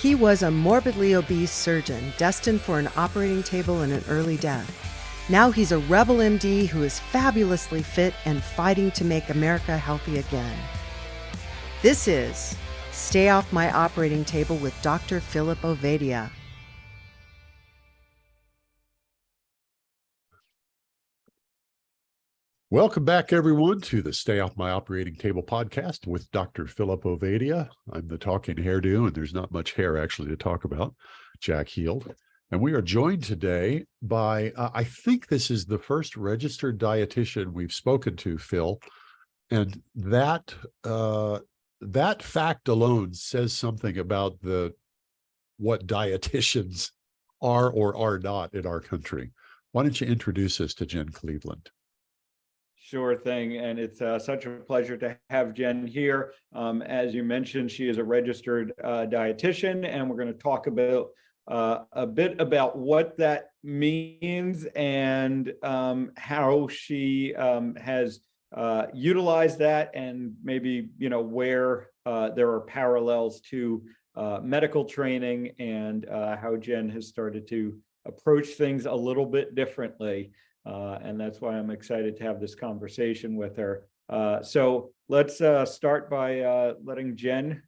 He was a morbidly obese surgeon destined for an operating table and an early death. Now he's a rebel MD who is fabulously fit and fighting to make America healthy again. This is Stay Off My Operating Table with Dr. Philip Ovadia. Welcome back, everyone, to the Stay Off My Operating Table podcast with Dr. Philip Ovadia. I'm the talking hairdo, and there's not much hair actually to talk about, Jack Heald. And we are joined today by, I think this is the first registered dietitian we've spoken to, Phil. And that fact alone says something about what dietitians are or are not in our country. Why don't you introduce us to Jen Cleveland? Sure thing. And it's such a pleasure to have Jen here. As you mentioned, she is a registered dietitian, and we're going to talk about a bit about what that means and how she has utilized that, and maybe, where there are parallels to medical training, and how Jen has started to approach things a little bit differently. And that's why I'm excited to have this conversation with her. So let's start by letting Jen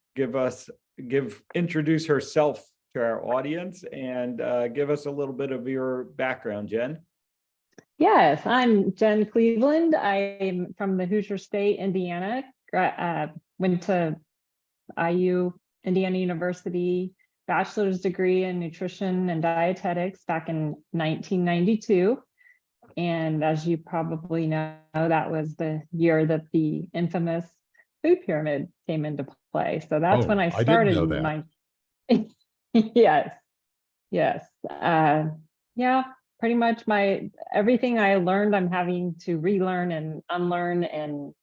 introduce herself to our audience and give us a little bit of your background, Jen. Yes, I'm Jen Cleveland. I'm from the Hoosier State, Indiana. Went to IU, Indiana University, bachelor's degree in Nutrition and Dietetics back in 1992. And as you probably know, that was the year that the infamous food pyramid came into play. So that's when I started. I didn't know that. Yes. Yeah, pretty much everything I learned, I'm having to relearn and unlearn. And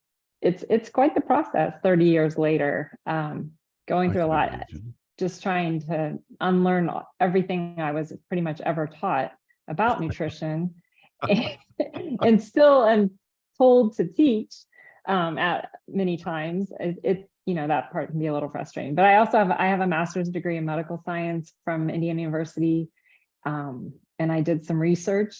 it's quite the process 30 years later, going through a lot, just trying to unlearn everything I was pretty much ever taught about nutrition. And still am told to teach at many times. That part can be a little frustrating. But I have a master's degree in medical science from Indiana University, and I did some research,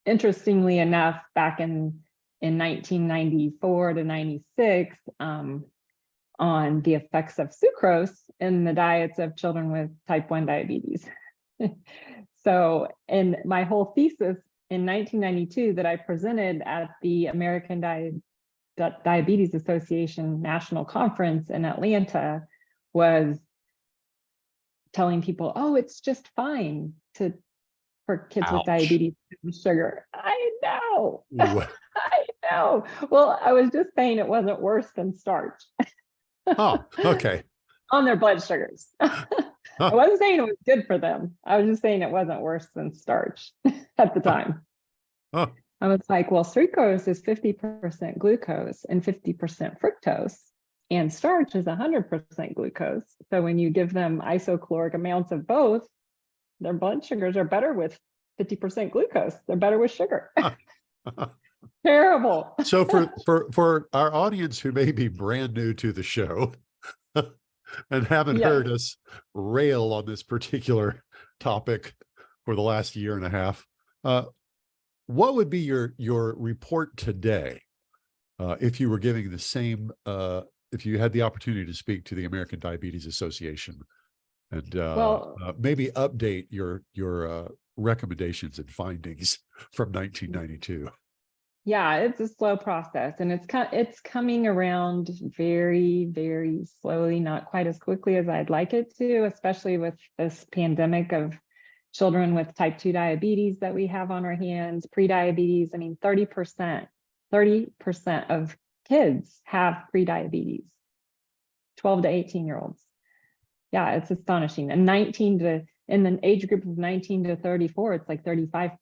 interestingly enough, back in 1994 to 96 on the effects of sucrose in the diets of children with type 1 diabetes. So, in my whole thesis in 1992 that I presented at the American Diabetes Association National Conference in Atlanta was telling people, oh, it's just fine for kids with diabetes and sugar. I know. I know. Well, I was just saying it wasn't worse than starch. Oh, okay. On their blood sugars. I wasn't saying it was good for them. I was just saying it wasn't worse than starch at the time. I was like, well, sucrose is 50% glucose and 50% fructose, and starch is 100% glucose. So when you give them isocaloric amounts of both, their blood sugars are better with 50% glucose. They're better with sugar. Terrible. So for our audience who may be brand new to the show and haven't heard us rail on this particular topic for the last year and a half, what would be your report today if you were giving the same, if you had the opportunity to speak to the American Diabetes Association and maybe update your recommendations and findings from 1992? Yeah, it's a slow process, and it's coming around very, very slowly, not quite as quickly as I'd like it to, especially with this pandemic of children with type 2 diabetes that we have on our hands, pre-diabetes. I mean, 30% of kids have pre-diabetes, 12 to 18-year-olds. Yeah, it's astonishing. And in the age group of 19 to 34, it's like 35%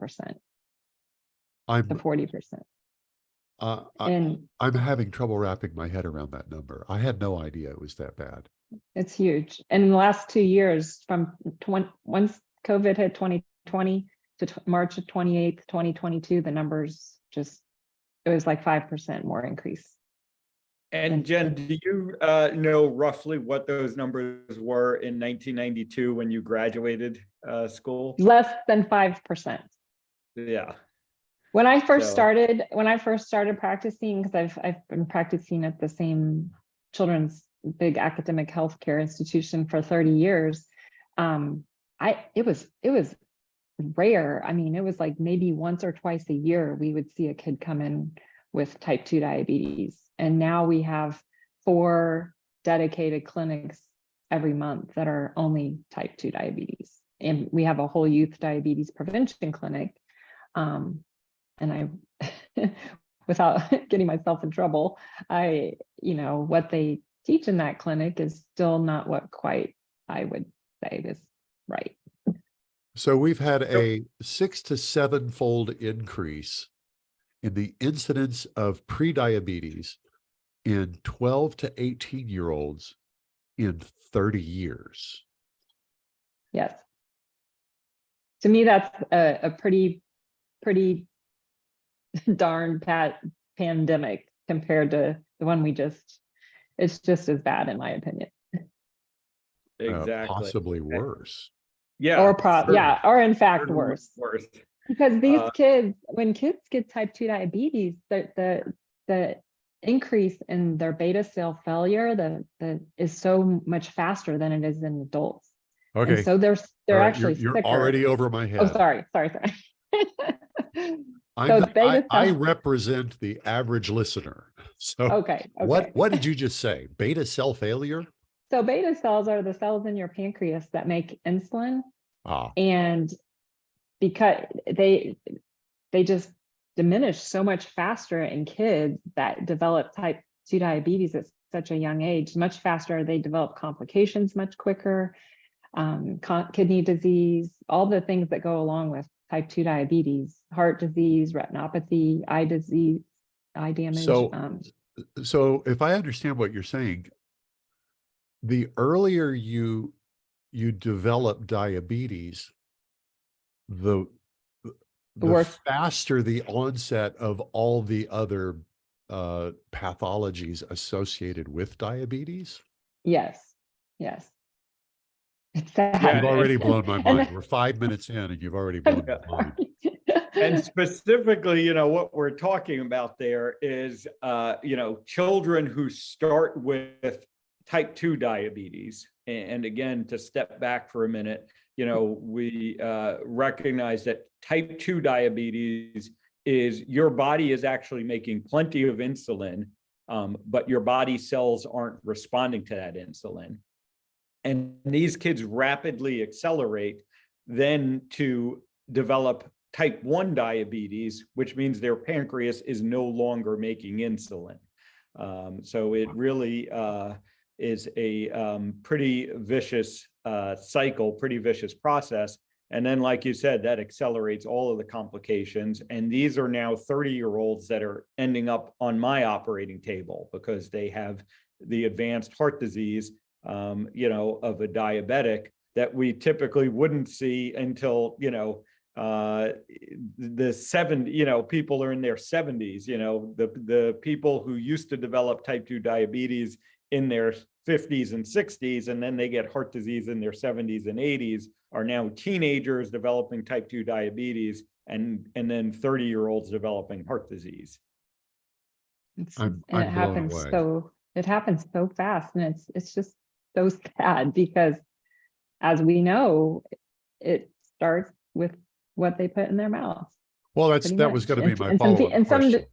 to 40%. I'm having trouble wrapping my head around that number. I had no idea it was that bad. It's huge. And in the last 2 years, once COVID hit 2020 to March of 28th, 2022, the numbers it was like 5% more increase. And Jen, do you know roughly what those numbers were in 1992 when you graduated school? Less than 5%. Yeah. When I first So- started practicing, because I've been practicing at the same children's big academic healthcare institution for 30 years, it was rare. I mean, it was like maybe once or twice a year we would see a kid come in with type 2 diabetes. And now we have 4 dedicated clinics every month that are only type 2 diabetes. And we have a whole youth diabetes prevention clinic. And I, without getting myself in trouble, what they teach in that clinic is still not what quite I would say is right. So we've had a 6 to 7-fold increase in the incidence of prediabetes in 12 to 18-year-olds in 30 years. Yes. To me, that's a pretty darn pandemic compared to the one it's just as bad in my opinion. Exactly. Possibly worse. Yeah. Or in fact worse. Worse. Because these kids, when kids get type 2 diabetes, the increase in their beta cell failure is so much faster than it is in adults. Okay. And so they're right. actually you're sicker. already over my head. Oh, sorry. I represent the average listener. So okay. What did you just say? Beta cell failure? So beta cells are the cells in your pancreas that make insulin. And because they just diminish so much faster in kids that develop type 2 diabetes at such a young age, much faster. They develop complications much quicker, kidney disease, all the things that go along with type 2 diabetes, heart disease, retinopathy, eye disease, eye damage. So if I understand what you're saying, the earlier you develop diabetes, the faster the onset of all the other pathologies associated with diabetes. Yes. It's sad. You've already blown my mind. We're 5 minutes in and you've already blown my mind. And specifically, what we're talking about there is, children who start with type 2 diabetes. And again, to step back for a minute, we recognize that type 2 diabetes is your body is actually making plenty of insulin, but your body cells aren't responding to that insulin. And these kids rapidly accelerate then to develop type 1 diabetes, which means their pancreas is no longer making insulin. So it really is a pretty vicious cycle, pretty vicious process. And then, like you said, that accelerates all of the complications. And these are now 30-year-olds that are ending up on my operating table because they have the advanced heart disease, of a diabetic that we typically wouldn't see until, the 70, people are in their 70s, the people who used to develop type 2 diabetes in their 50s and 60s, and then they get heart disease in their 70s and 80s, are now teenagers developing type 2 diabetes, and then 30-year-olds developing heart disease. It happens so fast, and it's just so sad because, as we know, it starts with what they put in their mouth. Well, that was going to be my follow-up question.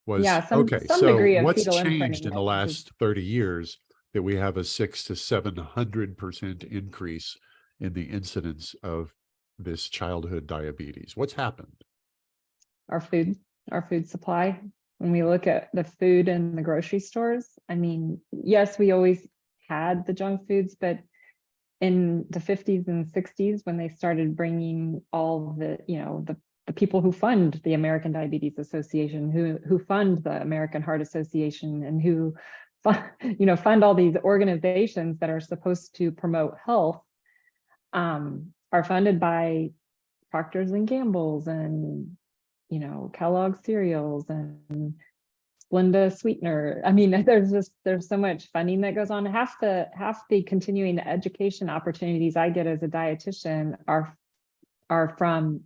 So what's changed in the last 30 years that we have a 600 to 700% increase in the incidence of this childhood diabetes? What's happened? Our food supply. When we look at the food in the grocery stores, I mean, yes, we always had the junk foods, but in the 50s and 60s, when they started bringing all the people who fund the American Diabetes Association, who fund the American Heart Association, and who fund all these organizations that are supposed to promote health, are funded by Procter's and Gamble's and Kellogg's cereals and Splenda sweetener. I mean, there's so much funding that goes on. Half the continuing education opportunities I get as a dietitian are from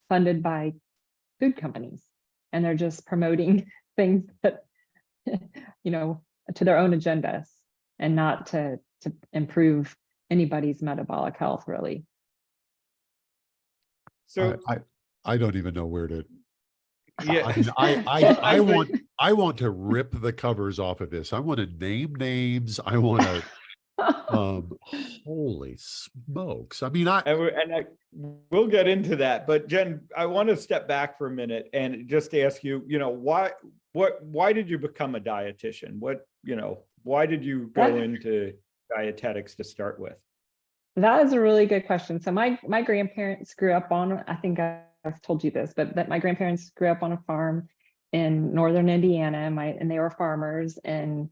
funded by food companies, and they're just promoting things that to their own agendas and not to improve anybody's metabolic health, really. So I don't even know where to. yeah, I mean, I want to rip the covers off of this. I want to name names. I want to. Holy smokes! I mean, we'll get into that, but Jen, I want to step back for a minute and just ask you, why did you become a dietitian? Why did you go into dietetics to start with? That is a really good question. So my grandparents grew up on, I think I've told you this, but that my grandparents grew up on a farm in northern Indiana, and they were farmers, and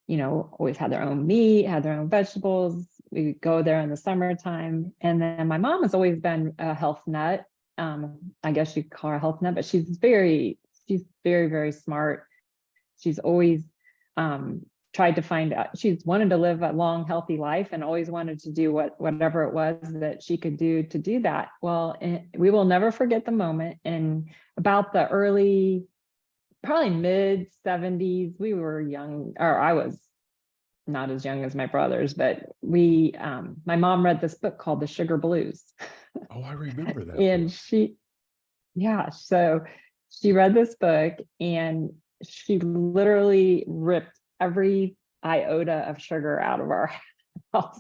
always had their own meat, had their own vegetables. We would go there in the summertime. And then my mom has always been a health nut. I guess you could call her a health nut, but she's very, very smart. She's always tried to find out. She's wanted to live a long, healthy life and always wanted to do whatever it was that she could do to do that. Well, we will never forget the moment. And about the early, probably mid 70s, we were young, or I was not as young as my brothers, but my mom read this book called The Sugar Blues. Oh, I remember that. And so she read this book, and she literally ripped every iota of sugar out of our house.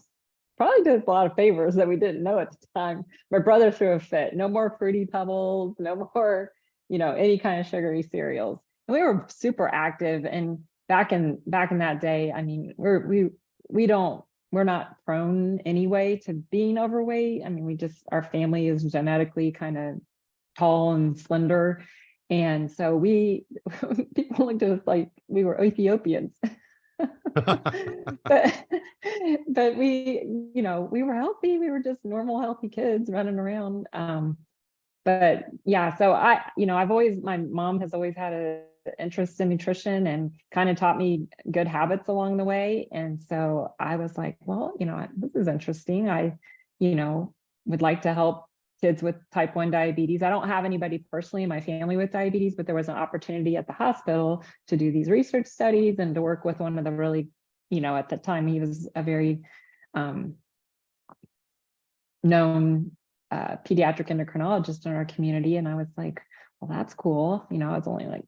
Probably did a lot of favors that we didn't know at the time. My brother threw a fit. No more Fruity Pebbles, no more, any kind of sugary cereals. And we were super active. And back in that day, I mean, we're not prone anyway to being overweight. I mean, our family is genetically kind of tall and slender. And so people looked at us like we were Ethiopians. but we were healthy. We were just normal, healthy kids running around. But yeah, so my mom has always had an interest in nutrition and kind of taught me good habits along the way. And so I was like, well, this is interesting. I, would like to help kids with type 1 diabetes. I don't have anybody personally in my family with diabetes, but there was an opportunity at the hospital to do these research studies and to work with one of the really, at the time he was a very known pediatric endocrinologist in our community. And I was like, well, that's cool. I was only like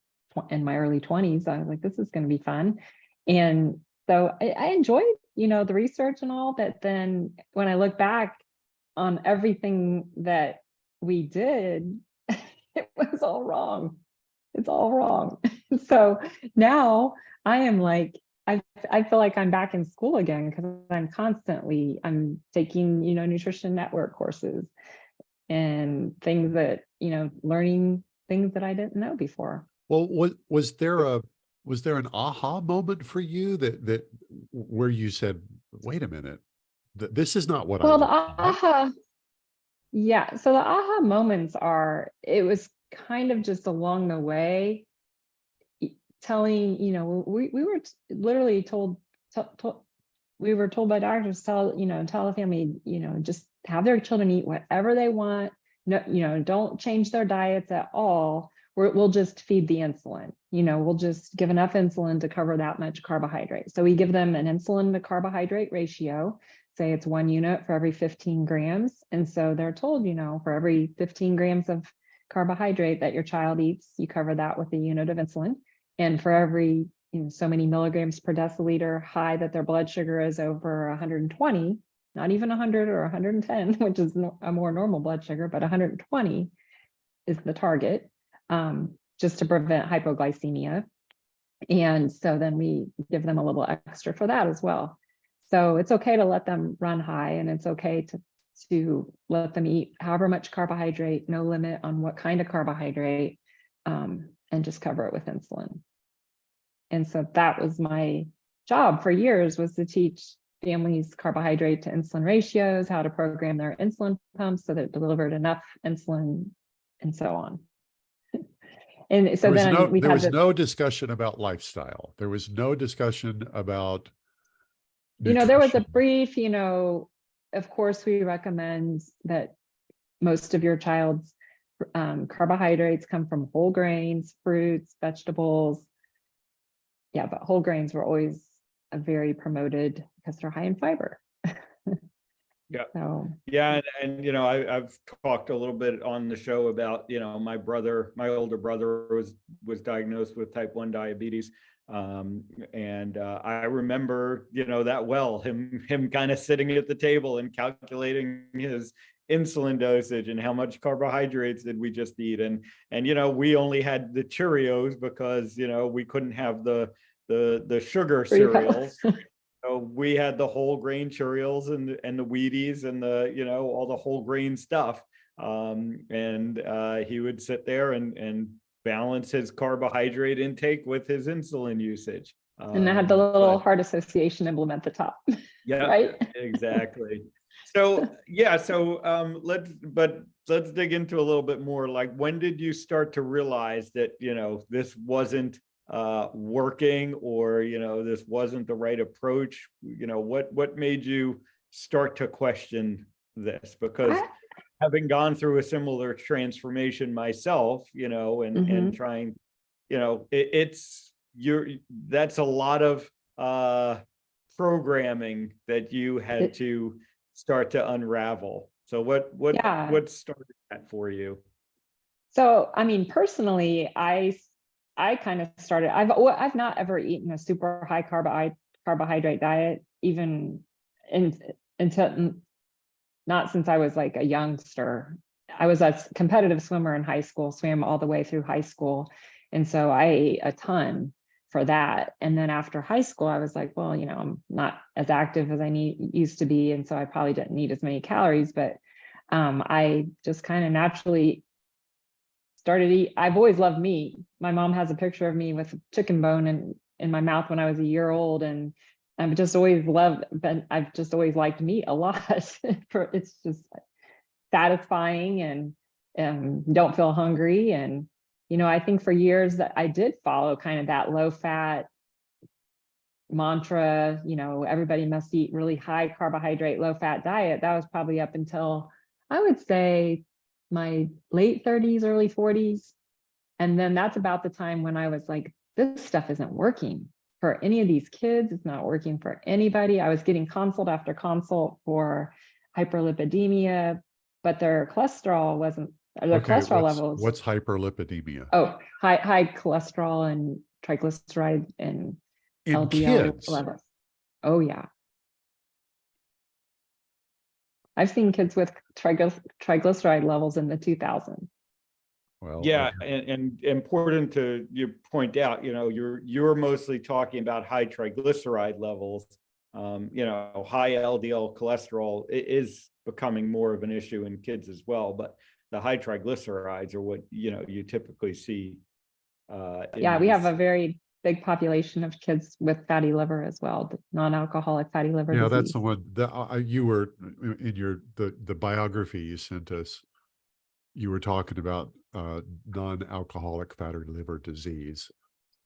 in my early 20s. I was like, this is going to be fun. And so I enjoyed, the research and all, but then when I look back on everything that we did, it was all wrong. It's all wrong. So now I am like, I feel like I'm back in school again, because I'm taking, nutrition network courses and things that, learning things that I didn't know before. Well, was there an aha moment for you that where you said, wait a minute, this is not what I want? Yeah. So the aha moments it was kind of just along the way, telling, we were literally told by doctors, tell the family, just have their children eat whatever they want. No, don't change their diets at all. We'll just feed the insulin. We'll just give enough insulin to cover that much carbohydrate. So we give them an insulin to carbohydrate ratio. Say it's 1 unit for every 15 grams. And so they're told, for every 15 grams of carbohydrate that your child eats, you cover that with a unit of insulin. And for every so many milligrams per deciliter high that their blood sugar is over 120, not even 100 or 110, which is a more normal blood sugar, but 120 is the target, just to prevent hypoglycemia. And so then we give them a little extra for that as well. So it's okay to let them run high, and it's okay to let them eat however much carbohydrate, no limit on what kind of carbohydrate, and just cover it with insulin. And so that was my job for years, was to teach families carbohydrate to insulin ratios, how to program their insulin pumps so that it delivered enough insulin, and so on. And so then we there have was this, no discussion about lifestyle. There was no discussion about there was a nutrition. brief, of course, we recommend that most of your child's carbohydrates come from whole grains, fruits, vegetables. Yeah, but whole grains were always very promoted because they're high in fiber. Yeah. So Yeah, and I've talked a little bit on the show about my older brother was diagnosed with type 1 diabetes, and I remember that well, him kind of sitting at the table and calculating his insulin dosage and how much carbohydrates did we just eat, and we only had the Cheerios because we couldn't have the sugar cereals. So we had the whole grain Cheerios and the Wheaties and the all the whole grain stuff, and he would sit there and balance his carbohydrate intake with his insulin usage. and I had the little heart association emblem at the top. Yeah, right. Exactly. So yeah, let's dig into a little bit more. Like, when did you start to realize that this wasn't working, or this wasn't the right approach? What made you start to question this? Because having gone through a similar transformation myself, and trying, that's a lot of programming that you had to start to unravel. So what started that for you? So I mean, personally, I kind of started, I've not ever eaten a super high carbohydrate diet, even until not since I was like a youngster. I was a competitive swimmer in high school, swam all the way through high school. And so I ate a ton for that. And then after high school, I was like, well, I'm not as active as I used to be. And so I probably didn't need as many calories, but I just kind of naturally started eat. I've always loved meat. My mom has a picture of me with a chicken bone in my mouth when I was a year old. And I've just always liked meat a lot. It's just satisfying and don't feel hungry. And, I think for years that I did follow kind of that low fat mantra, everybody must eat really high carbohydrate, low fat diet. That was probably up until I would say my late 30s, early 40s. And then that's about the time when I was like, this stuff isn't working for any of these kids. It's not working for anybody. I was getting consult after consult for hyperlipidemia, but their cholesterol wasn't, their cholesterol levels. What's hyperlipidemia? Oh, high cholesterol and triglyceride and in LDL kids. levels. Oh yeah. I've seen kids with triglyceride levels in the 2000s. Well, yeah, and important to you point out, you're mostly talking about high triglyceride levels. High LDL cholesterol is becoming more of an issue in kids as well, but the high triglycerides are what you typically see. Yeah, we have a very big population of kids with fatty liver as well, non-alcoholic fatty liver disease. That's the one that you were in the biography you sent us. You were talking about non-alcoholic fatty liver disease.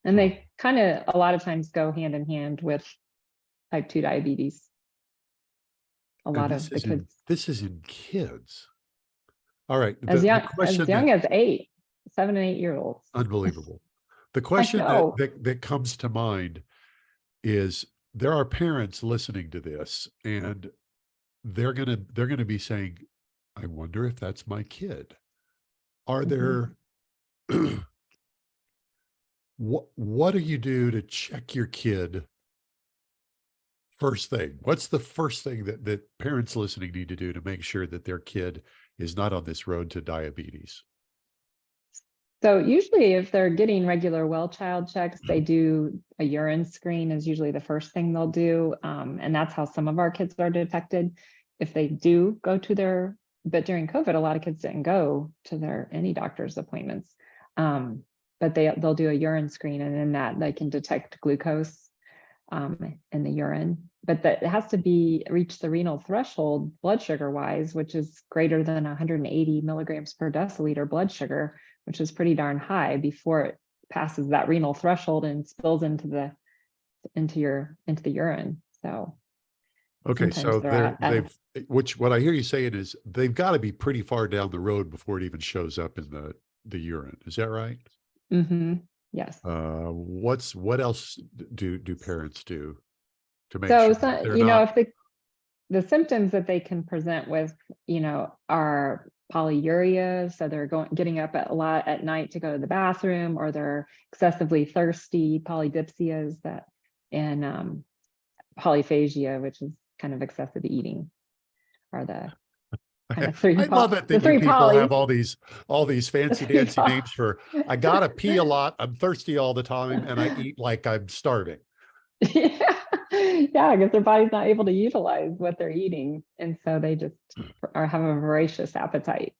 And they kind of a lot of times go hand in hand with type 2 diabetes. A lot of the kids. This is in kids. All right. As young as 7 and 8 year olds. Unbelievable. The question that comes to mind is, there are parents listening to this, and they're gonna be saying, I wonder if that's my kid. Are there what do you do to check your kid? First thing, what's the first thing that parents listening need to do to make sure that their kid is not on this road to diabetes? So usually if they're getting regular well child checks, they do a urine screen is usually the first thing they'll do. And that's how some of our kids are detected. If they do go to but during COVID, a lot of kids didn't go to any doctor's appointments. But they'll do a urine screen, and in that they can detect glucose. in the urine, but that it has to reach the renal threshold blood sugar wise, which is greater than 180 milligrams per deciliter blood sugar, which is pretty darn high, before it passes that renal threshold and spills into the urine. So Okay, so they're what I hear you saying is they've got to be pretty far down the road before it even shows up in the urine. Is that right? Yes. What else do parents do to make So, sure so that they're you know, not? if the symptoms that they can present with, are polyuria, so they're getting up a lot at night to go to the bathroom, or they're excessively thirsty, polydipsias, and polyphagia, which is kind of excessive eating, are the kind of I love it that you three people have polys. all these fancy dancy names for, I gotta pee a lot, I'm thirsty all the time, and I eat like I'm starving. Yeah, because their body's not able to utilize what they're eating, and so they just have a voracious appetite.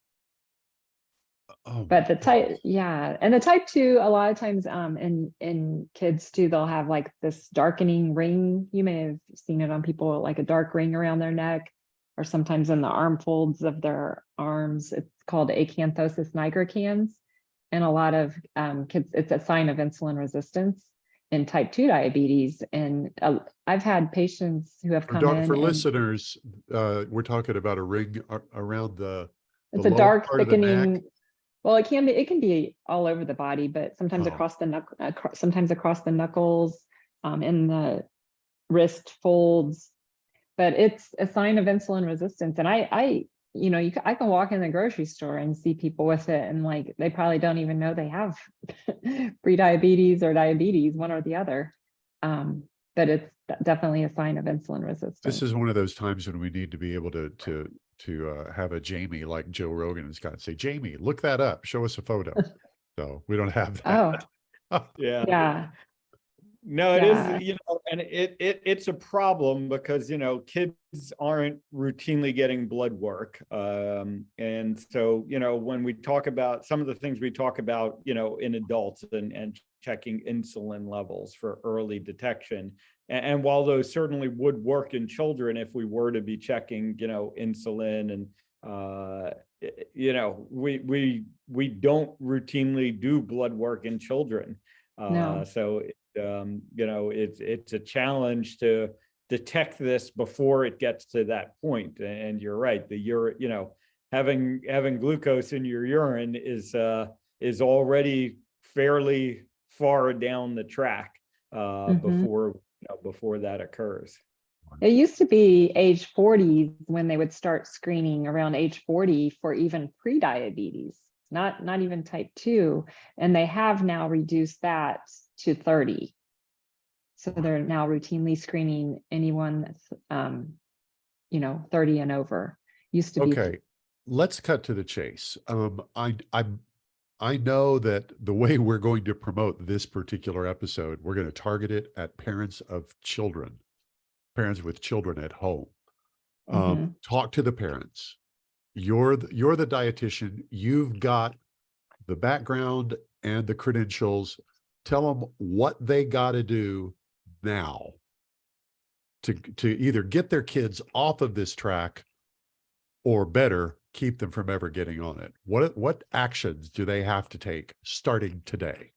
Oh, But the type 2, a lot of times in kids too, they'll have like this darkening ring. You may have seen it on people, like a dark ring around their neck, or sometimes in the arm folds of their arms. It's called acanthosis nigricans. And a lot of kids, it's a sign of insulin resistance in type 2 diabetes. And I've had patients who have come in. For listeners, we're talking about a ring around the It's a lower dark part of the neck. thickening. Well, it can be all over the body, but sometimes across the knuckles, in the wrist folds. But it's a sign of insulin resistance. And I can walk in the grocery store and see people with it, and like they probably don't even know they have pre-diabetes or diabetes, one or the other. But it's definitely a sign of insulin resistance. This is one of those times when we need to be able to have a Jamie like Joe Rogan has got to say, Jamie, look that up, show us a photo. So we don't have that. Yeah. No, it is, and it's a problem because, kids aren't routinely getting blood work. And so, when we talk about some of the things we talk about, in adults and checking insulin levels for early detection. And while those certainly would work in children, if we were to be checking, insulin and, we don't routinely do blood work in children. No. So, it's a challenge to detect this before it gets to that point. And you're right, having glucose in your urine is already fairly far down the track before that occurs. It used to be age 40 when they would start screening, around age 40, for even pre-diabetes, not even type 2, and they have now reduced that to 30. So they're now routinely screening anyone that's 30 and over. Used to be. Okay, let's cut to the chase. I know that the way we're going to promote this particular episode, we're going to target it at parents with children at home. Talk to the parents. You're the dietitian. You've got the background and the credentials. Tell them what they got to do now to either get their kids off of this track, or better, keep them from ever getting on it. What actions do they have to take starting today?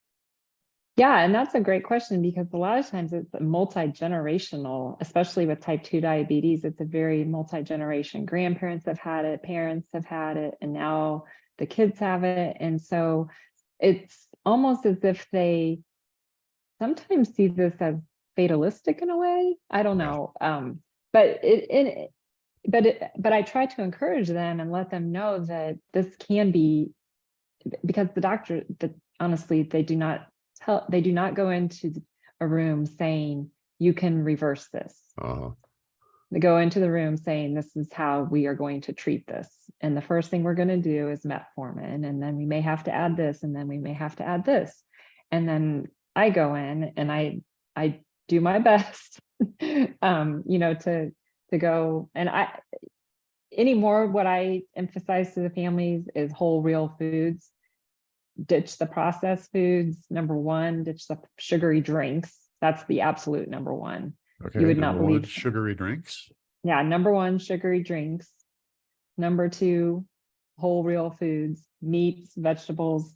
Yeah, and that's a great question, because a lot of times it's multi-generational, especially with type 2 diabetes. It's a very multi-generation. Grandparents have had it, parents have had it, and now the kids have it. And so it's almost as if they sometimes see this as fatalistic in a way. I don't know. But I try to encourage them and let them know that this can be, because the doctor, honestly, they do not go into a room saying you can reverse this. They go into the room saying this is how we are going to treat this, and the first thing we're going to do is metformin, and then we may have to add this, and then we may have to add this, and then I go in and I do my best, to go. And anymore, what I emphasize to the families is whole, real foods. Ditch the processed foods. Number one, ditch the sugary drinks. That's the absolute number one. Okay. You would not Number one, believe. sugary drinks. Yeah, number one, sugary drinks. Number two, whole real foods, meats, vegetables,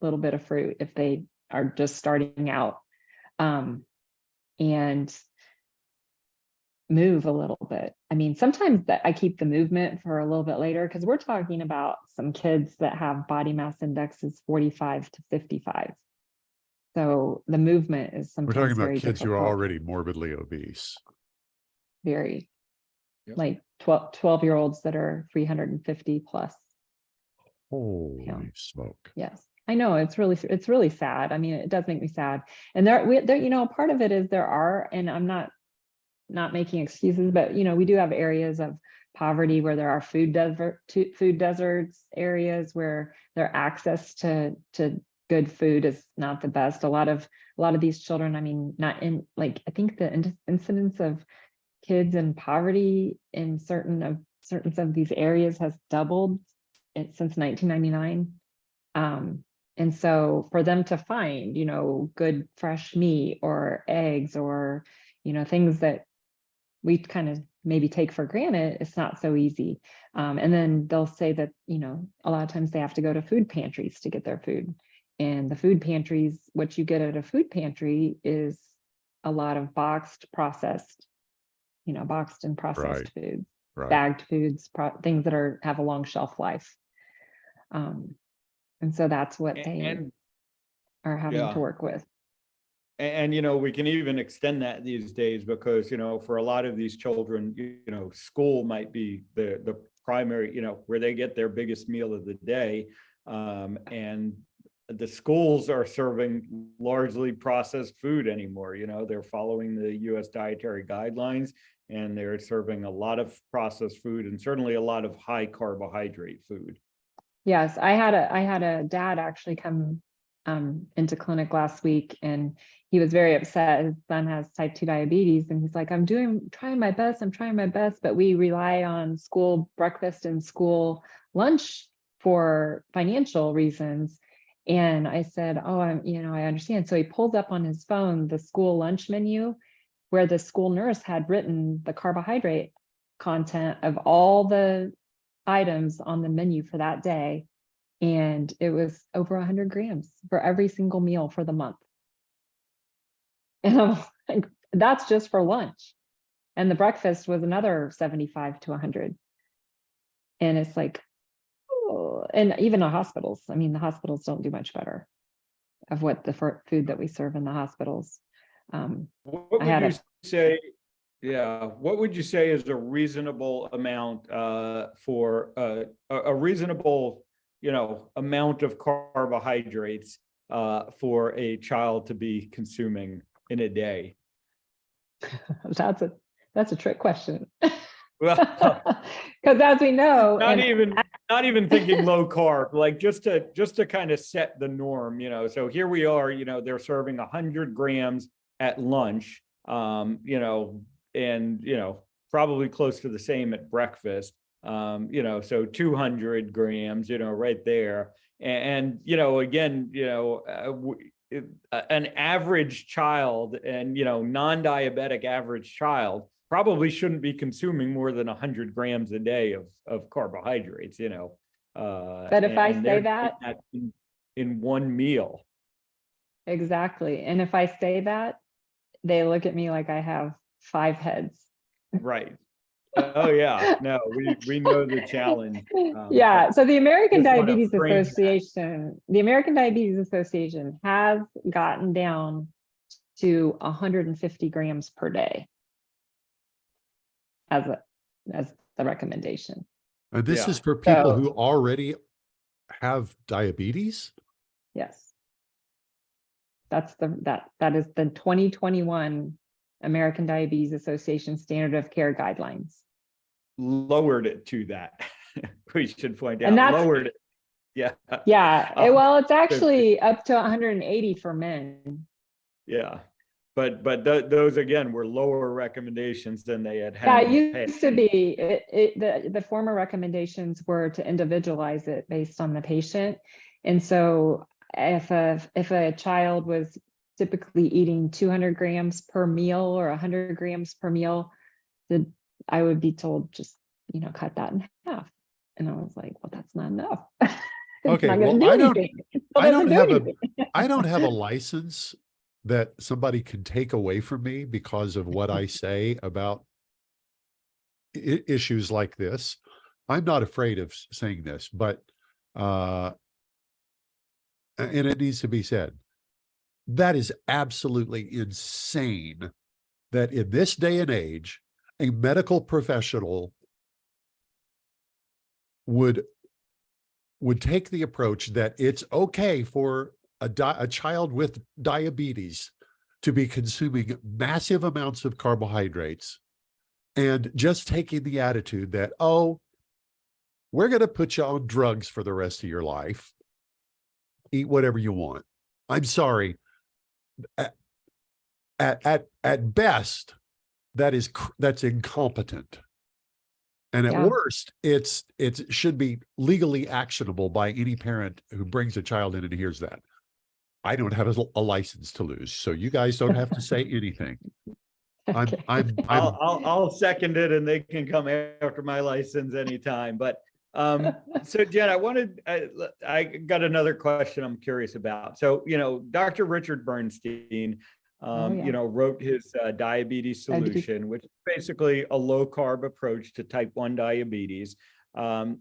a little bit of fruit if they are just starting out. And move a little bit. I mean, sometimes that I keep the movement for a little bit later because we're talking about some kids that have body mass indexes 45 to 55. So the movement is We're sometimes talking about very kids who are difficult. already morbidly obese. Very, Yep. like 12-year-olds that are 350 plus. Holy smoke. Yes, I know, it's really sad. I mean, it does make me sad. And there, you know, part of it is there are, and I'm not making excuses, but you know, we do have areas of poverty where there are food deserts, areas where their access to good food is not the best. A lot of these children, I mean, not in, like, I think the incidence of kids in poverty in certain of these areas has doubled since 1999. And so for them to find, you know, good fresh meat or eggs or, you know, things that we kind of maybe take for granted, it's not so easy. And then they'll say that, you know, a lot of times they have to go to food pantries to get their food. And the food pantries, what you get at a food pantry is a lot of boxed and processed Right. foods, Right. bagged foods, things that have a long shelf life. And so that's what they are having to work with. And, you know, we can even extend that these days because, you know, for a lot of these children, you know, school might be the primary, you know, where they get their biggest meal of the day. And the schools are serving largely processed food anymore. You know, they're following the US dietary guidelines and they're serving a lot of processed food and certainly a lot of high carbohydrate food. Yes, I had a dad actually come into clinic last week, and he was very upset. His son has type 2 diabetes, and he's like, I'm trying my best, but we rely on school breakfast and school lunch for financial reasons. And I said, oh, I understand. So he pulls up on his phone the school lunch menu where the school nurse had written the carbohydrate content of all the items on the menu for that day. And it was over 100 grams for every single meal for the month. And I'm like, that's just for lunch. And the breakfast was another 75 to 100. And it's like, oh, and even the hospitals, I mean, the hospitals don't do much better of what the food that we serve in the hospitals. What would you say? Yeah, what would you say is a reasonable amount for a reasonable, you know, amount of carbohydrates for a child to be consuming in a day? That's a trick question. Well, because as we know, not even thinking low carb, like just to kind of set the norm, you know. So here we are, you know, they're serving 100 grams at lunch, you know, and, you know, probably close to the same at breakfast, you know, so 200 grams, you know, right there. And you know, again, you know, an average child and, you know, non-diabetic average child probably shouldn't be consuming more than 100 grams a day of carbohydrates, you know. But if I say that in one meal. Exactly. And if I say that, they look at me like I have 5 heads. Right. Oh yeah, no, we know the challenge. Yeah. So the American Diabetes Association has gotten down to 150 grams per day as the recommendation. And this is for people who already have diabetes? Yes. That's that is the 2021 American Diabetes Association standard of care guidelines. Lowered it to that. We should point out, and that's, lowered it. Yeah. Yeah. Well, it's actually up to 180 for men. Yeah. But those again were lower recommendations than they had. Yeah, it used to be. The former recommendations were to individualize it based on the patient, and so if a child was typically eating 200 grams per meal or 100 grams per meal, I would be told, just, cut that in half. And I was like, well, that's not enough. It's Okay, not going well, to do anything. It still doesn't do anything. I don't have a license that somebody can take away from me because of what I say about issues like this. I'm not afraid of saying this, but and it needs to be said, that is absolutely insane that in this day and age, a medical professional would take the approach that it's okay for a child with diabetes to be consuming massive amounts of carbohydrates and just taking the attitude that, oh, we're going to put you on drugs for the rest of your life. Eat whatever you want. I'm sorry. At best, that's incompetent. And at worst, it should be legally actionable by any parent who brings a child in and hears that. I don't have a license to lose, so you guys don't have to say anything. Okay. I'll second it, and they can come after my license anytime. But so Jen, I got another question I'm curious about. So, Dr. Richard Bernstein, wrote his diabetes solution, which is basically a low carb approach to type 1 diabetes.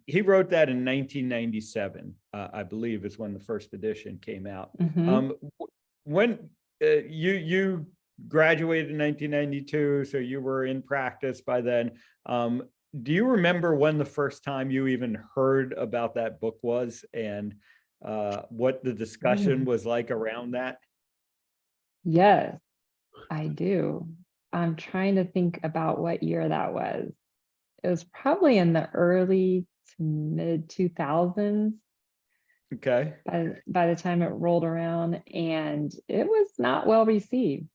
He wrote that in 1997, I believe, is when the first edition came out. When you graduated in 1992, so you were in practice by then. Do you remember when the first time you even heard about that book was, and what the discussion was like around that? Yes, I do. I'm trying to think about what year that was. It was probably in the early to mid 2000s. Okay. By the time it rolled around, and it was not well received.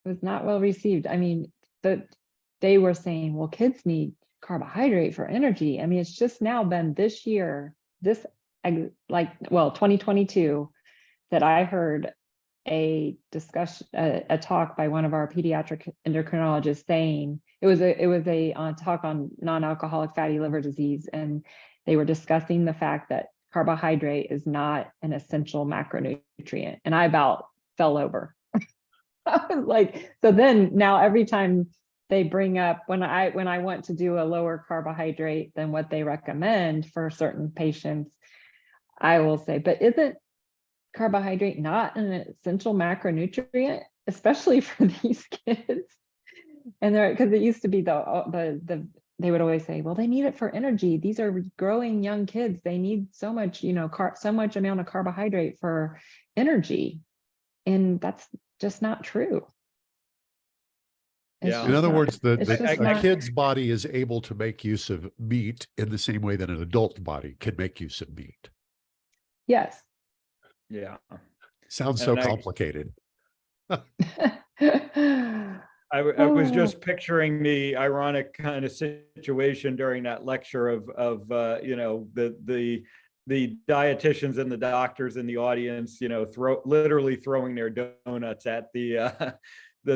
It was not well received. I mean, they were saying, well, kids need carbohydrate for energy. I mean, it's just now been this year, 2022, that I heard a discussion, a talk by one of our pediatric endocrinologists saying it was a talk on non-alcoholic fatty liver disease, and they were discussing the fact that carbohydrate is not an essential macronutrient, and I about fell over. I was like, so then now every time they bring up, when I want to do a lower carbohydrate than what they recommend for certain patients, I will say, but isn't carbohydrate not an essential macronutrient, especially for these kids? And because it used to be they would always say, well, they need it for energy. These are growing young kids. They need so much, so much amount of carbohydrate for energy. And that's just not true. Yeah. In other words, a kid's body is able to make use of meat in the same way that an adult body can make use of meat. Yes. Yeah. Sounds so complicated. I was just picturing the ironic kind of situation during that lecture of the dietitians and the doctors in the audience, literally throwing their donuts at the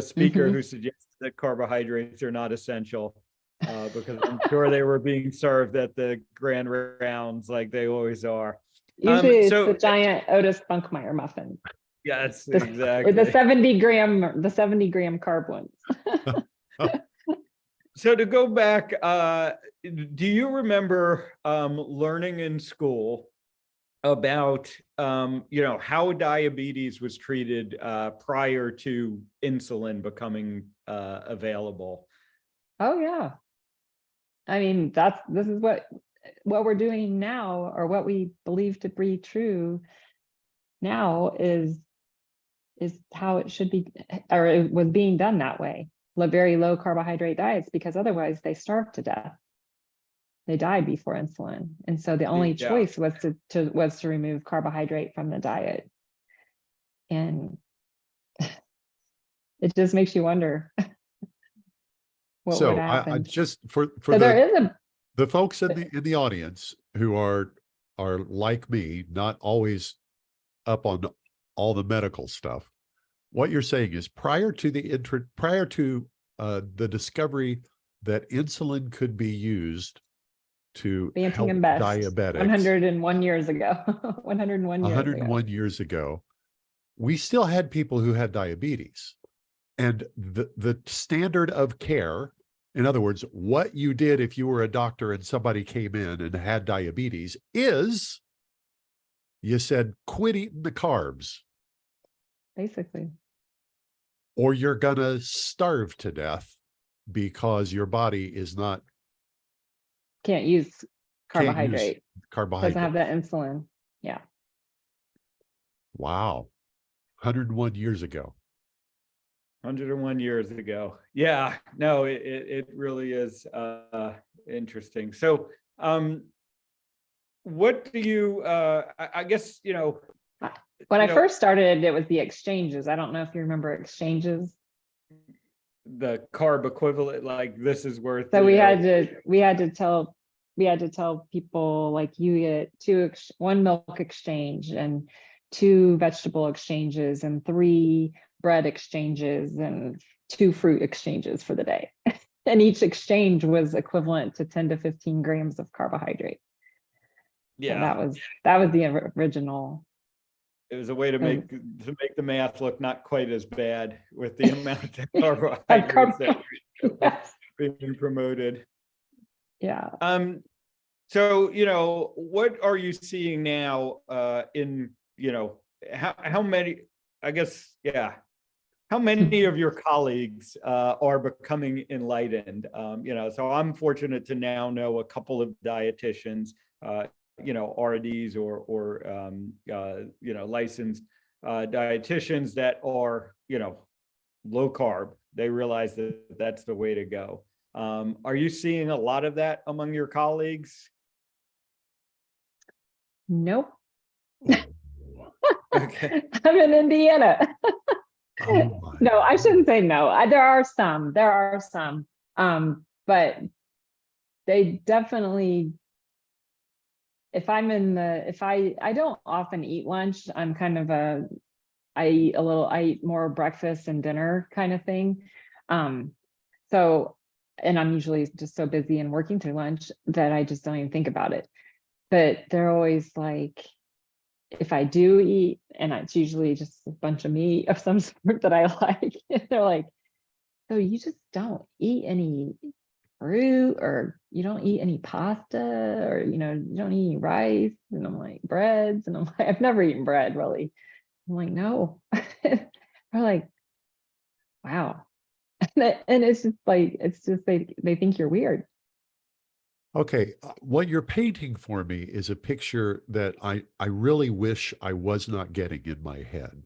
speaker who suggested that carbohydrates are not essential, because I'm sure they were being served at the grand rounds like they always are. Usually it's the giant Otis Spunkmeyer muffin. Yes, exactly. The 70 gram carb ones. So to go back, do you remember learning in school about how diabetes was treated prior to insulin becoming available? Oh yeah. I mean, this is what we're doing now, or what we believe to be true now is how it should be, or it was being done that way. Very low carbohydrate diets, because otherwise they starved to death. They died before insulin. And so the only choice was to remove carbohydrate from the diet. And it just makes you wonder what would happen. I just for so the folks in the audience who are like me, not always up on all the medical stuff. What you're saying is prior to the discovery that insulin could be used to Banting help and Best, diabetics 101 years ago. 101 years ago. 101 years ago, we still had people who had diabetes. And the standard of care, in other words, what you did if you were a doctor and somebody came in and had diabetes, is you said, quit eating the carbs, Basically. or you're going to starve to death because your body is not Can't use can't use carbohydrate. carbohydrate. Doesn't have that insulin. Yeah. Wow. 101 years ago. 101 years ago. Yeah, no, it really is interesting. So what do you, I guess, When I first started, it was the exchanges. I don't know if you remember exchanges. The carb equivalent, like this is worth. So we had to tell people, like, you get one milk exchange and 2 vegetable exchanges and 3 bread exchanges and 2 fruit exchanges for the day. And each exchange was equivalent to 10 to 15 grams of carbohydrate. Yeah, So that was the original. It was a way to make the math look not quite as bad with the amount of carbohydrates that Yes. being promoted. Yeah. So, what are you seeing now in, how many, I guess, yeah, how many of your colleagues are becoming enlightened? So I'm fortunate to now know a couple of dietitians, RDs or licensed dietitians that are, low carb. They realize that that's the way to go. Are you seeing a lot of that among your colleagues? Nope. Okay. I'm in Indiana. Oh my. No, I shouldn't say no. There are some, but they definitely, I don't often eat lunch. I'm kind of I eat more breakfast and dinner kind of thing. So, and I'm usually just so busy and working through lunch that I just don't even think about it. But they're always like, if I do eat, and it's usually just a bunch of meat of some sort that I like, they're like, so you just don't eat any fruit, or you don't eat any pasta, or, you don't eat any rice? And I'm like, breads? And I'm like, I've never eaten bread, really. I'm like, no. They're like, wow. And it's just like, they think you're weird. Okay, what you're painting for me is a picture that I really wish I was not getting in my head.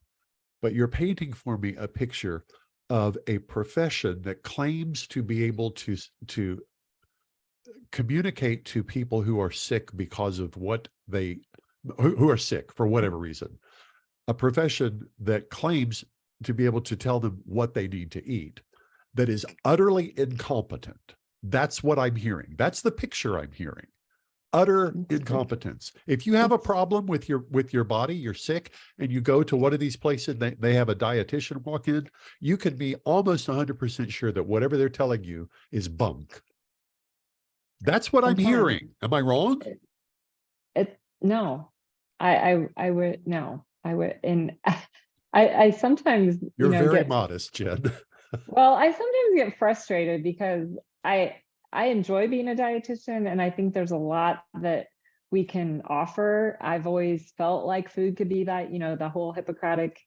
But you're painting for me a picture of a profession that claims to be able to communicate to people who are sick because of who are sick for whatever reason. A profession that claims to be able to tell them what they need to eat, that is utterly incompetent. That's what I'm hearing. That's the picture I'm hearing. Utter incompetence. If you have a problem with your body, you're sick, and you go to one of these places, they have a dietitian walk in, you can be almost 100% sure that whatever they're telling you is bunk. That's what I'm hearing. Am I wrong? No, I would, no, I would. And I sometimes, You're very modest, Jen. Well, I sometimes get frustrated because I enjoy being a dietitian, and I think there's a lot that we can offer. I've always felt like food could be that, the whole Hippocratic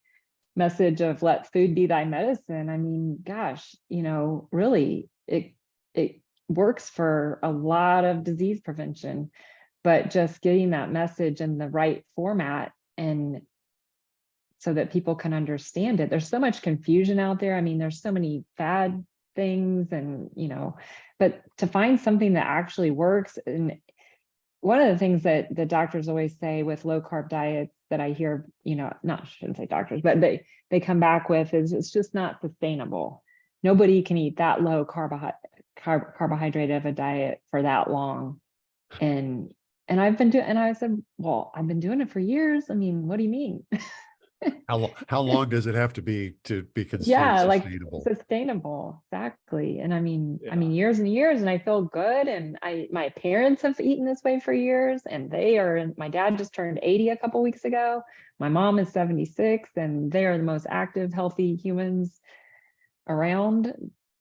message of let food be thy medicine. I mean, gosh, really, it works for a lot of disease prevention, but just getting that message in the right format, and so that people can understand it. There's so much confusion out there. I mean, there's so many fad things, and but to find something that actually works. And one of the things that the doctors always say with low carb diets that I hear, shouldn't say doctors, but they come back with is it's just not sustainable. Nobody can eat that low carbohydrate of a diet for that long. And I said, well, I've been doing it for years. I mean, what do you mean? How long does it have to be to be considered Yeah, like sustainable? sustainable, exactly. And I mean, Yeah. years and years, and I feel good. And my parents have eaten this way for years, and my dad just turned 80 a couple weeks ago. My mom is 76, and they are the most active, healthy humans around.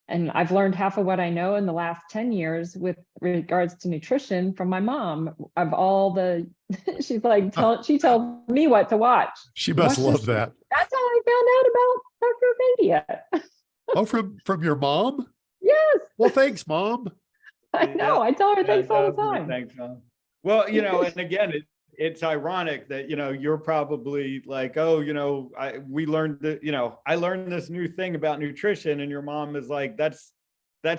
And I've learned half of what I know in the last 10 years with regards to nutrition from my mom. Of all the, she's like, she tells me what to watch. She must Watch love this. that. That's how I found out about Dr. Oh, from your mom? Yes, Well, thanks, Mom. I know. I tell her thanks all the time. Thanks, Mom. Well, and again, it's ironic that, you're probably like, oh, we learned that, I learned this new thing about nutrition, and your mom is like, that's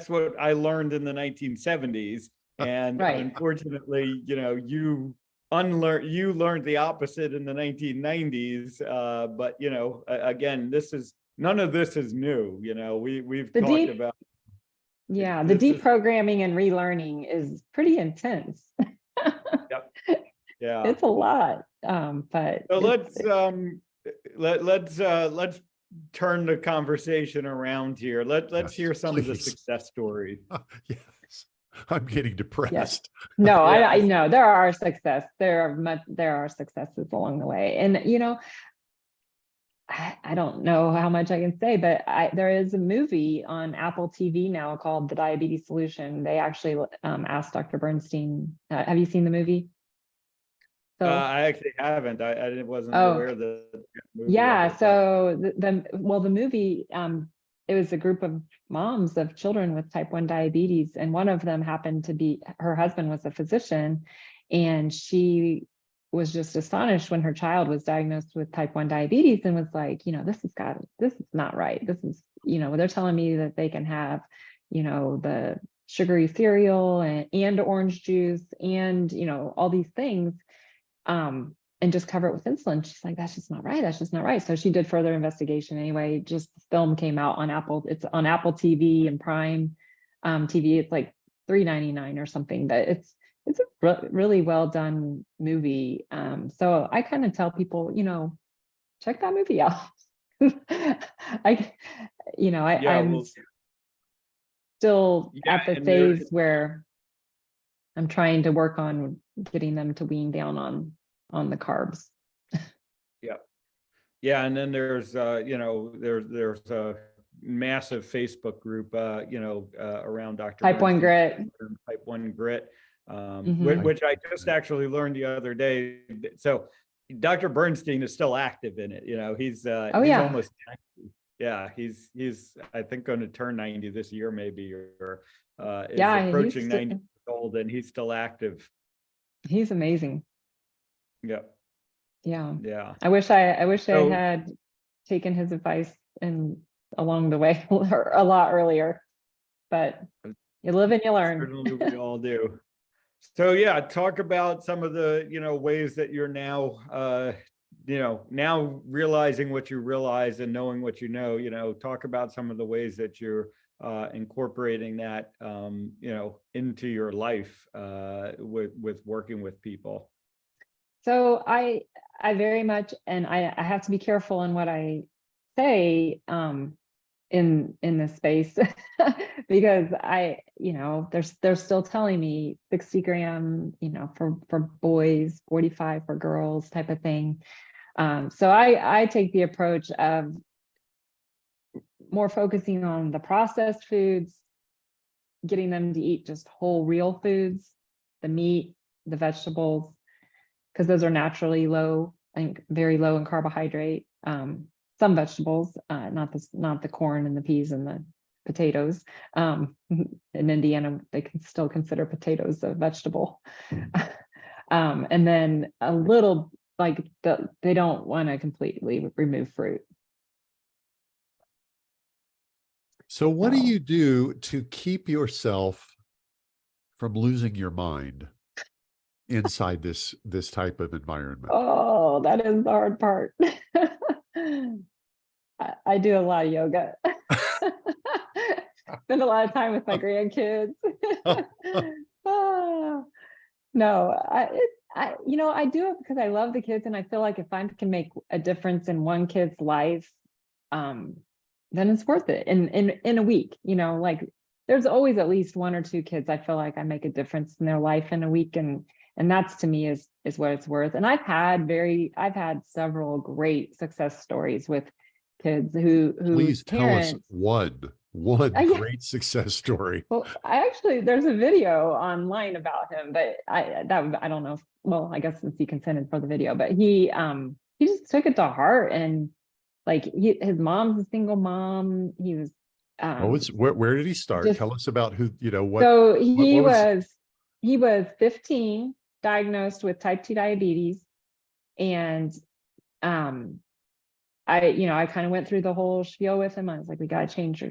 what I learned in the 1970s. And Right. unfortunately, you learned the opposite in the 1990s. But, again, none of this is new. We've talked about. Yeah, the deprogramming and relearning is pretty intense. Yep. Yeah. It's a lot. But so let's turn the conversation around here. Let's hear some of the success stories. Yes. I'm getting depressed. Yes. No, Yeah. I know there are success. There are successes along the way. And I don't know how much I can say, but there is a movie on Apple TV now called The Diabetes Solution. They actually asked Dr. Bernstein. Have you seen the movie? So, I actually haven't. I wasn't aware of the movie. Yeah. So the movie, it was a group of moms of children with type 1 diabetes, and one of them happened to be, her husband was a physician, and she was just astonished when her child was diagnosed with type 1 diabetes and was like, this is not right. This is, they're telling me that they can have, the sugary cereal and orange juice and, all these things, and just cover it with insulin. She's like, that's just not right. That's just not right. So she did further investigation anyway. Just the film came out on Apple. It's on Apple TV and Prime TV. It's like $3.99 or something, but it's a really well done movie. So I kind of tell people, check that movie out. I'm still at the phase where I'm trying to work on getting them to wean down on the carbs. Yeah. And then there's there's a massive Facebook group, around Dr. Type 1 grit. Type 1 grit, which I just actually learned the other day. So Dr. Bernstein is still active in it. He's almost 90. Yeah, he's I think going to turn 90 this year, maybe, or is approaching 90 years old, and he's still active. He's amazing. Yeah. Yeah. I wish I had taken his advice and along the way a lot earlier, but you live and you learn. Certainly we all do. So yeah, talk about some of the, ways that you're now, now realizing what you realize and knowing what you know, talk about some of the ways that you're incorporating that, into your life with working with people. So I very much, and I have to be careful in what I say in this space because they're still telling me 60 gram, for boys, 45 for girls type of thing. So I take the approach of more focusing on the processed foods, getting them to eat just whole real foods, the meat, the vegetables, because those are naturally low, I think very low in carbohydrate. Some vegetables, not the corn and the peas and the potatoes. In Indiana, they can still consider potatoes a vegetable. And then a little, they don't want to completely remove fruit. So what do you do to keep yourself from losing your mind inside this type of environment? Oh, that is the hard part. I do a lot of yoga. Spend a lot of time with my grandkids. No, I do it because I love the kids, and I feel like if I can make a difference in one kid's life, then it's worth it. In a week, like there's always at least one or two kids I feel like I make a difference in their life in a week, and that's to me is what it's worth. And I've had several great success stories with kids who Please tell us parents. one Yeah. great success story. Well, there's a video online about him, but I don't know well, I guess since he consented for the video, but he just took it to heart, and like his mom's a single mom. He was Where did he start? just Tell us about who, what, so what was, he was 15, diagnosed with type 2 diabetes, and I kind of went through the whole spiel with him. I was like, we got to change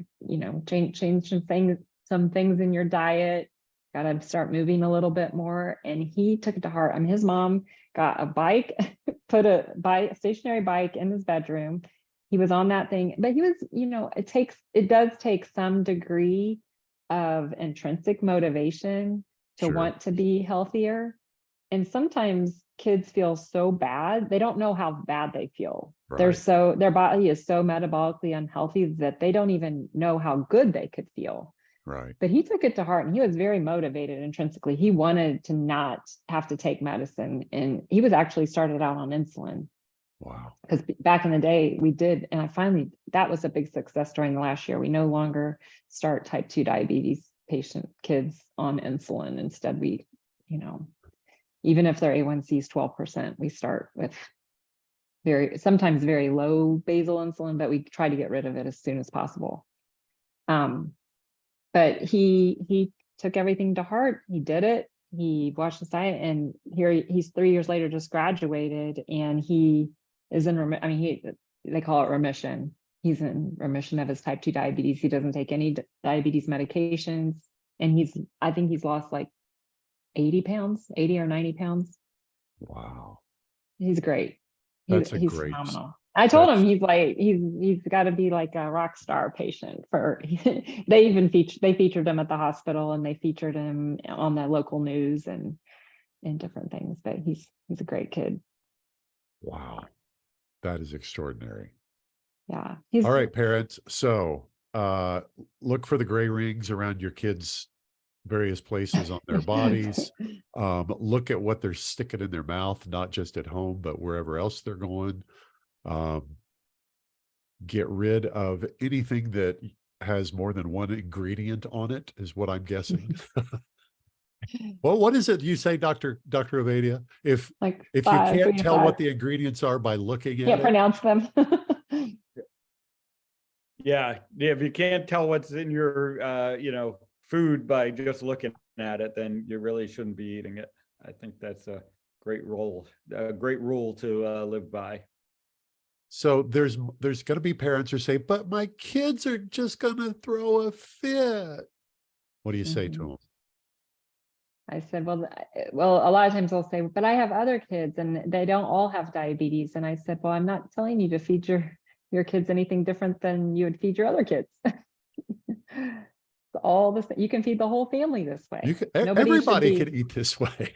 some things in your diet. Got to start moving a little bit more. And he took it to heart. I mean, his mom got a bike, put a stationary bike in his bedroom. He was on that thing, but he was, it does take some degree of intrinsic motivation to Sure. want to be healthier. And sometimes kids feel so bad, they don't know how bad they feel. Right. Their body is so metabolically unhealthy that they don't even know how good they could feel. Right. But he took it to heart, and he was very motivated intrinsically. He wanted to not have to take medicine, and he was actually started out on insulin. Wow. Because back in the day we did, and that was a big success during the last year. We no longer start type 2 diabetes patient kids on insulin. Instead, we, even if their A1C is 12%, we start with sometimes very low basal insulin, but we try to get rid of it as soon as possible. But he took everything to heart. He did it. He watched his diet, and here he's 3 years later, just graduated, and he is in they call it remission. He's in remission of his type 2 diabetes. He doesn't take any diabetes medications, and I think he's lost like 80 or 90 pounds. Wow. He's great. He's phenomenal. I told him he's got to be like a rock star patient they featured him at the hospital, and they featured him on the local news and different things, but he's a great kid. Wow. That is extraordinary. Yeah. All right, parents. So look for the gray rings around your kids' various places on their bodies. Look at what they're sticking in their mouth, not just at home, but wherever else they're going. Get rid of anything that has more than one ingredient on it, is what I'm guessing. Well, what is it you say, Dr. Ovadia? If you can't tell what the ingredients are by looking at it, can't pronounce them. Yeah, if you can't tell what's in your food by just looking at it, then you really shouldn't be eating it. I think that's a great rule to live by. So there's going to be parents who say, but my kids are just going to throw a fit. What do you say to them? I said, well, a lot of times they'll say, but I have other kids and they don't all have diabetes. And I said, well, I'm not telling you to feed your kids anything different than you would feed your other kids. All this, you can feed the whole family this way. Everybody can eat this way.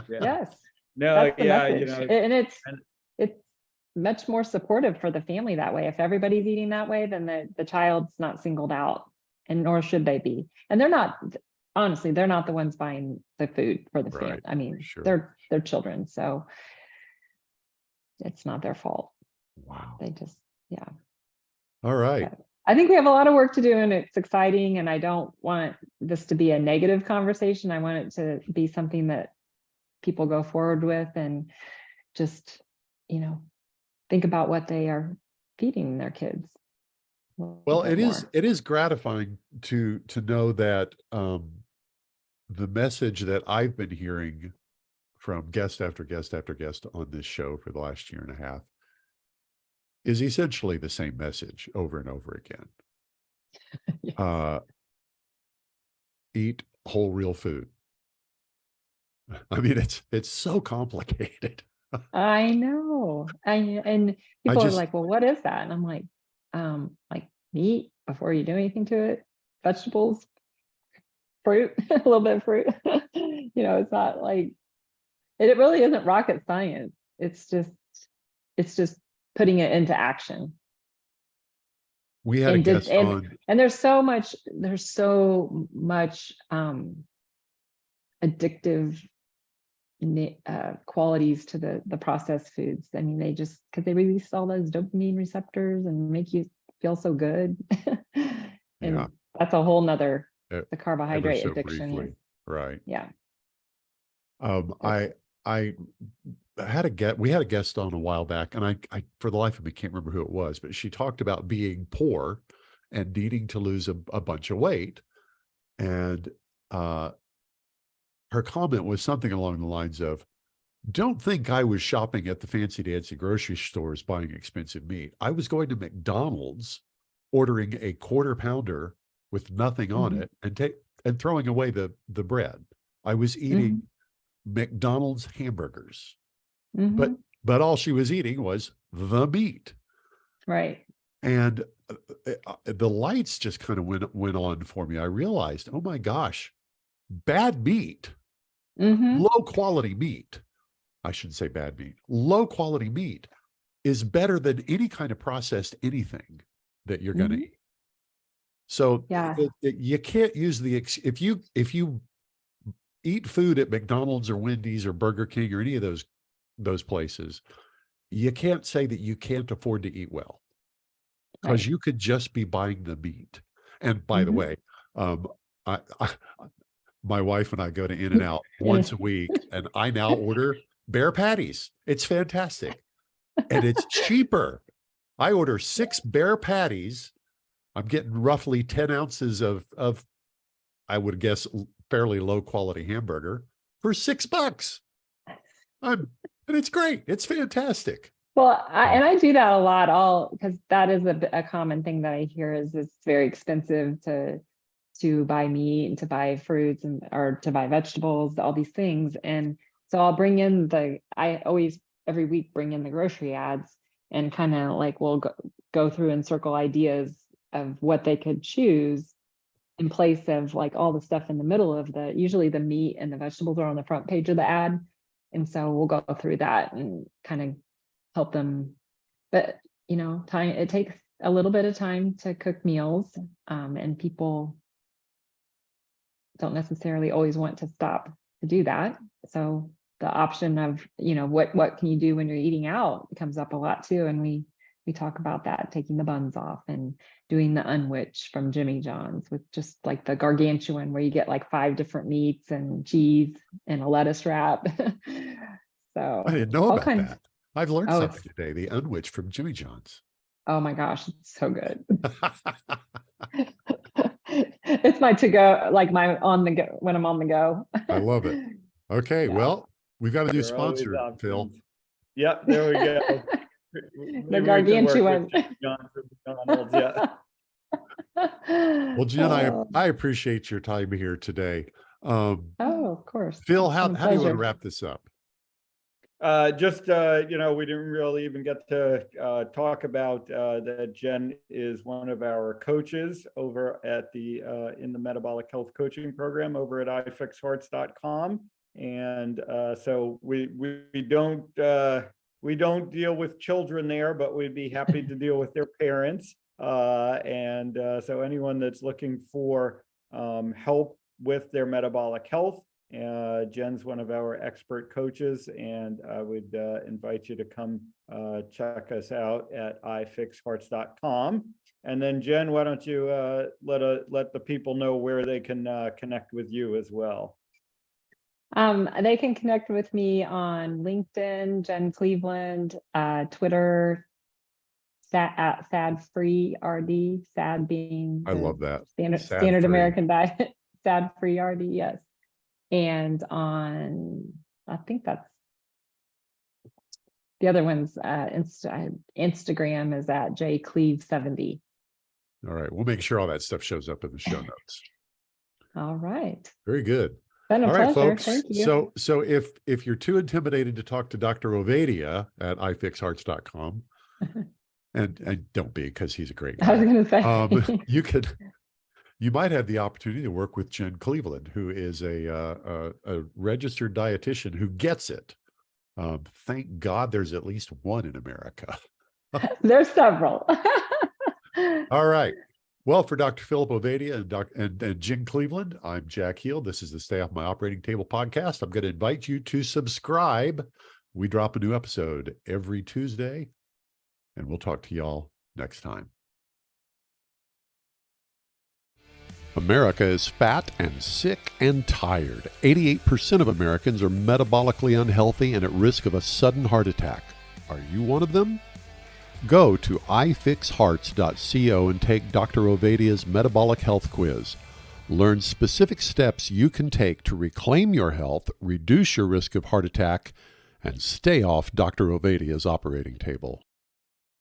Yeah. Yes. No, yeah, and it's much more supportive for the family that way. If everybody's eating that way, then the child's not singled out, and nor should they be. And they're not, honestly, they're not the ones buying the food for the family. I mean, they're children, so it's not their fault. Wow. They just, yeah. All right. But I think we have a lot of work to do, and it's exciting, and I don't want this to be a negative conversation. I want it to be something that people go forward with, and just, think about what they are feeding their kids. Well, it is gratifying to know that the message that I've been hearing from guest after guest after guest on this show for the last year and a half is essentially the same message over and over again. Yes. Eat whole, real food. I mean, it's so complicated. I know. And people are like, well, what is that? And I'm like meat before you do anything to it, vegetables, fruit, a little bit of fruit. It's not like it really isn't rocket science. It's just putting it into action. We had a guest on. And there's so much addictive qualities to the processed foods. I mean, because they release all those dopamine receptors and make you feel so good. And that's a whole nother, the carbohydrate addiction. Briefly. Right. Yeah. I we had a guest on a while back, and I for the life of me can't remember who it was, but she talked about being poor and needing to lose a bunch of weight. And her comment was something along the lines of, don't think I was shopping at the fancy dancy grocery stores buying expensive meat. I was going to McDonald's, ordering a quarter pounder with nothing on it and throwing away the bread. I was eating McDonald's hamburgers, but all she was eating was the meat. Right. And the lights just kind of went on for me. I realized, oh my gosh, bad meat, low quality meat. I shouldn't say bad meat. Low quality meat is better than any kind of processed anything that you're going to eat. So you can't use if you eat food at McDonald's or Wendy's or Burger King or any of those places, you can't say that you can't afford to eat well, because you could just be buying the meat. And by the way, my wife and I go to In-N-Out once a week, and I now order bear patties. It's fantastic. And it's cheaper. I order 6 bear patties. I'm getting roughly 10 ounces of I would guess, fairly low quality hamburger for $6. And it's great. It's fantastic. Well, I do that a lot, because that is a common thing that I hear is it's very expensive to buy meat and to buy fruits or to buy vegetables, all these things. And so I'll bring in I always every week bring in the grocery ads and kind of like we'll go through and circle ideas of what they could choose in place of like all the stuff in the middle of usually the meat and the vegetables are on the front page of the ad. And so we'll go through that and kind of help them. But, it takes a little bit of time to cook meals, and people don't necessarily always want to stop to do that. So the option of, what can you do when you're eating out comes up a lot too. And we talk about that, taking the buns off and doing the unwich from Jimmy John's with just like the gargantuan where you get like 5 different meats and cheese and a lettuce wrap. So I didn't know about that. I've learned something today, the unwich from Jimmy John's. Oh my gosh, it's so good. It's my to-go, like my on the go when I'm on the go. I love it. Okay, well, we've got a new sponsor, Phil. Yep, there we go. The gargantuan. Well, Jen, I appreciate your time here today. Of course. Phil, how do you want to wrap this up? We didn't really even get to talk about that Jen is one of our coaches over at in the metabolic health coaching program over at ifixhearts.com. And so we don't deal with children there, but we'd be happy to deal with their parents. So anyone that's looking for help with their metabolic health, Jen's one of our expert coaches, and I would invite you to come check us out at ifixhearts.com. And then Jen, why don't you let the people know where they can connect with you as well? They can connect with me on LinkedIn, Jen Cleveland, Twitter, sad free RD, sad being I love that standard American diet, sad free RD, yes. And on, I think that's the other one's Instagram is at jcleve70. All right, we'll make sure all that stuff shows up in the show notes. All right, very good. Been a all pleasure. Right, folks. Thank you. So if you're too intimidated to talk to Dr. Ovadia at ifixhearts.com, and don't be, because he's a great guy. I was going to say you might have the opportunity to work with Jen Cleveland, who is a registered dietitian who gets it. Thank God there's at least one in America. There's several. All right. Well, for Dr. Philip Ovadia and Jen Cleveland, I'm Jack Heel. This is the Stay Off My Operating Table podcast. I'm going to invite you to subscribe. We drop a new episode every Tuesday, and we'll talk to y'all next time. America is fat and sick and tired. 88% of Americans are metabolically unhealthy and at risk of a sudden heart attack. Are you one of them? Go to ifixhearts.co and take Dr. Ovadia's metabolic health quiz. Learn specific steps you can take to reclaim your health, reduce your risk of heart attack, and stay off Dr. Ovadia's operating table.